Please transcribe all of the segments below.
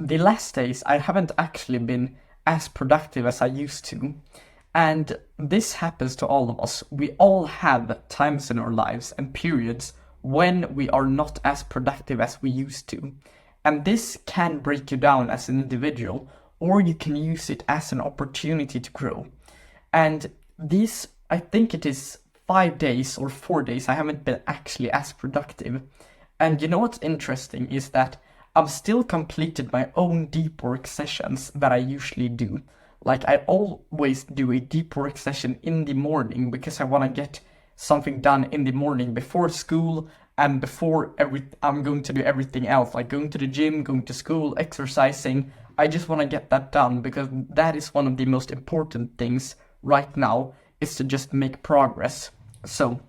the last days I haven't actually been as productive as I used to. And this happens to all of us. We all have times in our lives and periods when we are not as productive as we used to. And this can break you down as an individual, or you can use it as an opportunity to grow. And these, I think it is 5 days or 4 days, I haven't been actually as productive. And you know what's interesting is that I've still completed my own deep work sessions that I usually do. Like I always do a deep work session in the morning because I want to get something done in the morning before school and before I'm going to do everything else, like going to the gym, going to school, exercising. I just want to get that done because that is one of the most important things right now, is to just make progress. So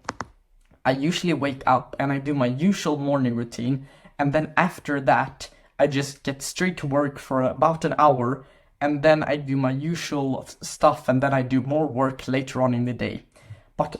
I usually wake up and I do my usual morning routine, and then after that I just get straight to work for about an hour, and then I do my usual stuff, and then I do more work later on in the day. But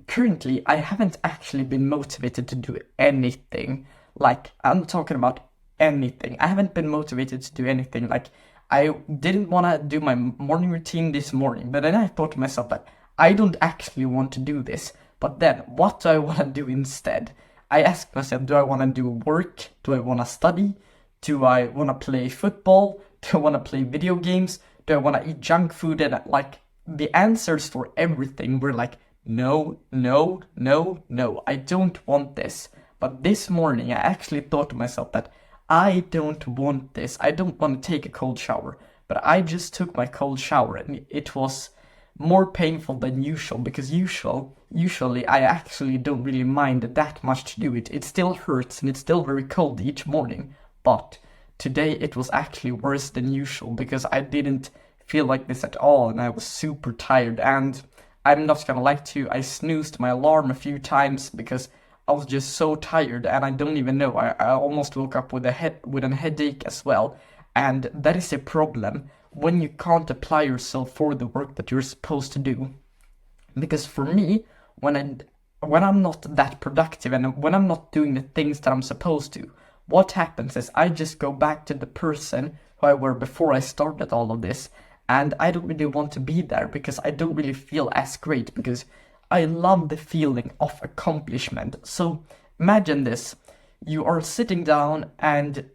currently I haven't actually been motivated to do anything. Like, I'm talking about anything. I haven't been motivated to do anything. Like, I didn't want to do my morning routine this morning, but then I thought to myself that I don't actually want to do this. But then, what do I want to do instead? I asked myself, do I want to do work? Do I want to study? Do I want to play football? Do I want to play video games? Do I want to eat junk food? And like, the answers for everything were like, no, no, no, no, I don't want this. But this morning, I actually thought to myself that I don't want this. I don't want to take a cold shower. But I just took my cold shower, and it was more painful than usual, because usually I actually don't really mind that much to do it. It still hurts and it's still very cold each morning. But today it was actually worse than usual because I didn't feel like this at all, and I was super tired. And I'm not gonna lie to you, I snoozed my alarm a few times because I was just so tired, and I don't even know. I almost woke up with a headache as well, and that is a problem when you can't apply yourself for the work that you're supposed to do. Because for me, when I'm not that productive and when I'm not doing the things that I'm supposed to, what happens is I just go back to the person who I were before I started all of this, and I don't really want to be there because I don't really feel as great, because I love the feeling of accomplishment. So imagine this: you are sitting down and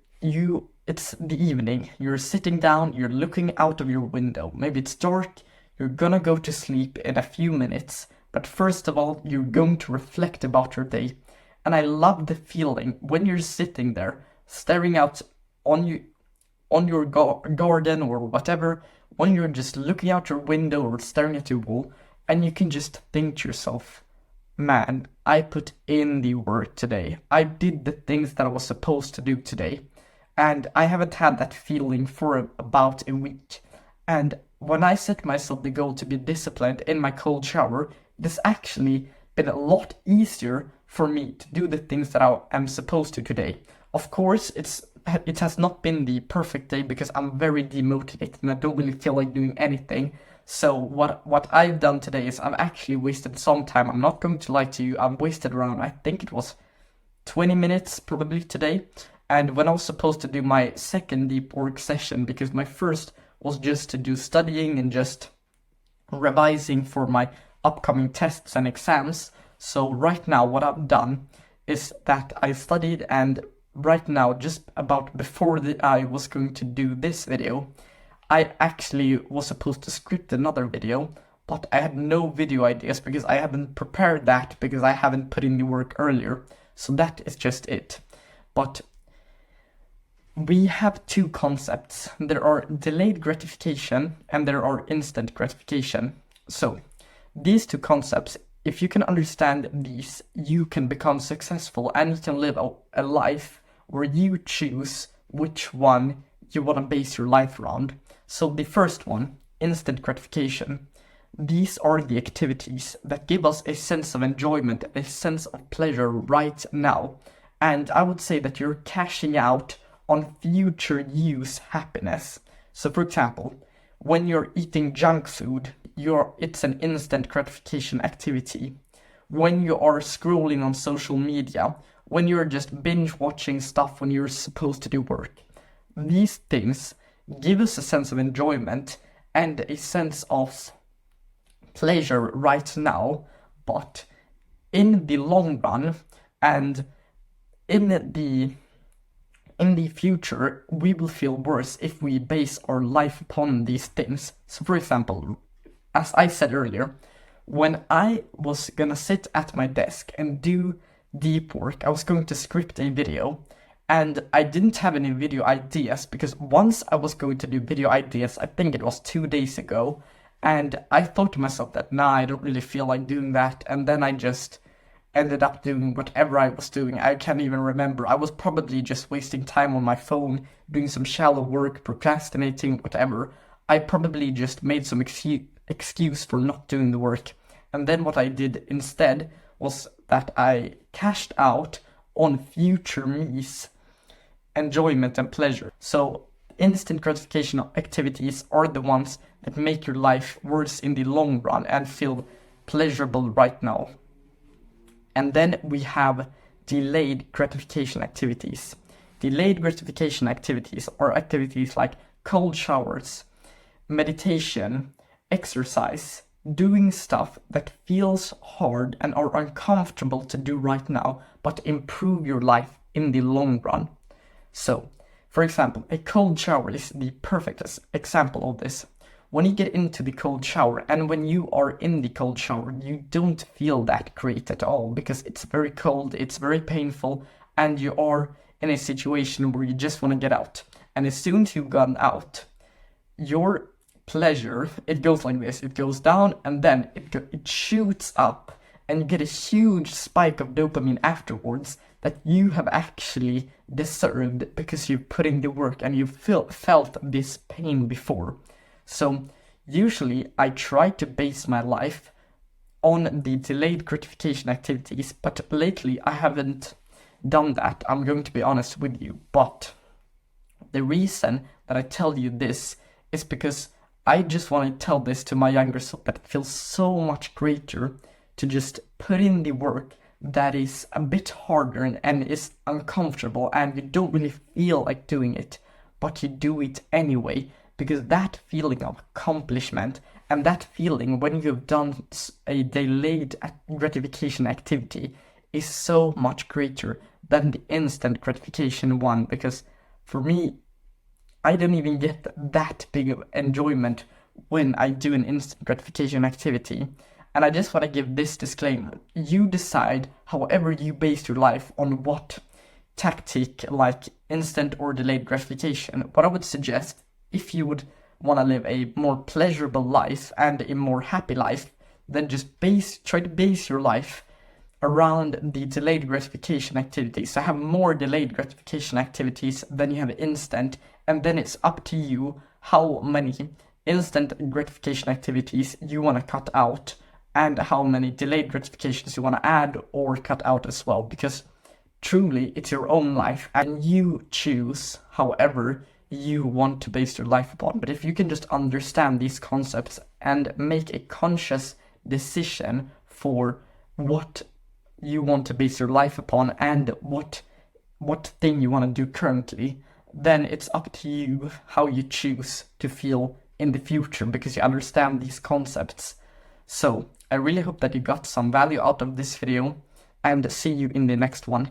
it's the evening, you're sitting down, you're looking out of your window, maybe it's dark, you're gonna go to sleep in a few minutes, but first of all, you're going to reflect about your day. And I love the feeling when you're sitting there, staring out on your garden or whatever, when you're just looking out your window or staring at your wall, and you can just think to yourself, man, I put in the work today. I did the things that I was supposed to do today. And I haven't had that feeling for about a week. And when I set myself the goal to be disciplined in my cold shower, it's actually been a lot easier for me to do the things that I am supposed to today. Of course, it has not been the perfect day because I'm very demotivated and I don't really feel like doing anything. So what I've done today is I've actually wasted some time. I'm not going to lie to you. I've wasted around, I think it was 20 minutes probably today. And when I was supposed to do my second deep work session, because my first was just to do studying and just revising for my upcoming tests and exams. So right now what I've done is that I studied, and right now, just about before I was going to do this video, I actually was supposed to script another video, but I had no video ideas because I haven't prepared that, because I haven't put in the work earlier. So that is just it. But we have two concepts. There are delayed gratification and there are instant gratification. So these two concepts, if you can understand these, you can become successful and you can live a life where you choose which one you want to base your life around. So the first one, instant gratification. These are the activities that give us a sense of enjoyment, a sense of pleasure right now. And I would say that you're cashing out on future use happiness. So for example, when you're eating junk food, it's an instant gratification activity. When you are scrolling on social media, when you're just binge watching stuff when you're supposed to do work, these things give us a sense of enjoyment and a sense of pleasure right now, but in the long run and in the future, we will feel worse if we base our life upon these things. So for example, as I said earlier, when I was gonna sit at my desk and do deep work, I was going to script a video, and I didn't have any video ideas, because once I was going to do video ideas, I think it was 2 days ago, and I thought to myself that, nah, I don't really feel like doing that, and then I just ended up doing whatever I was doing. I can't even remember. I was probably just wasting time on my phone, doing some shallow work, procrastinating, whatever. I probably just made some excuse for not doing the work. And then what I did instead was that I cashed out on future me's enjoyment and pleasure. So instant gratification activities are the ones that make your life worse in the long run and feel pleasurable right now. And then we have delayed gratification activities. Delayed gratification activities are activities like cold showers, meditation, exercise, doing stuff that feels hard and are uncomfortable to do right now, but improve your life in the long run. So, for example, a cold shower is the perfect example of this. When you get into the cold shower, and when you are in the cold shower, you don't feel that great at all, because it's very cold, it's very painful, and you are in a situation where you just want to get out. And as soon as you've gotten out, your pleasure, it goes like this, it goes down, and then it shoots up, and you get a huge spike of dopamine afterwards that you have actually deserved because you've put in the work and you've felt this pain before. So usually I try to base my life on the delayed gratification activities, but lately I haven't done that, I'm going to be honest with you. But the reason that I tell you this is because I just want to tell this to my younger self, that it feels so much greater to just put in the work that is a bit harder and is uncomfortable, and you don't really feel like doing it, but you do it anyway, because that feeling of accomplishment and that feeling when you've done a delayed gratification activity is so much greater than the instant gratification one, because for me, I don't even get that big of enjoyment when I do an instant gratification activity. And I just want to give this disclaimer. You decide however you base your life on what tactic, like instant or delayed gratification. What I would suggest, if you would want to live a more pleasurable life and a more happy life, then just try to base your life around the delayed gratification activities. So have more delayed gratification activities than you have instant, and then it's up to you how many instant gratification activities you want to cut out and how many delayed gratifications you want to add or cut out as well, because truly it's your own life and you choose however you want to base your life upon. But if you can just understand these concepts and make a conscious decision for what you want to base your life upon and what thing you want to do currently, then it's up to you how you choose to feel in the future, because you understand these concepts. So I really hope that you got some value out of this video, and see you in the next one.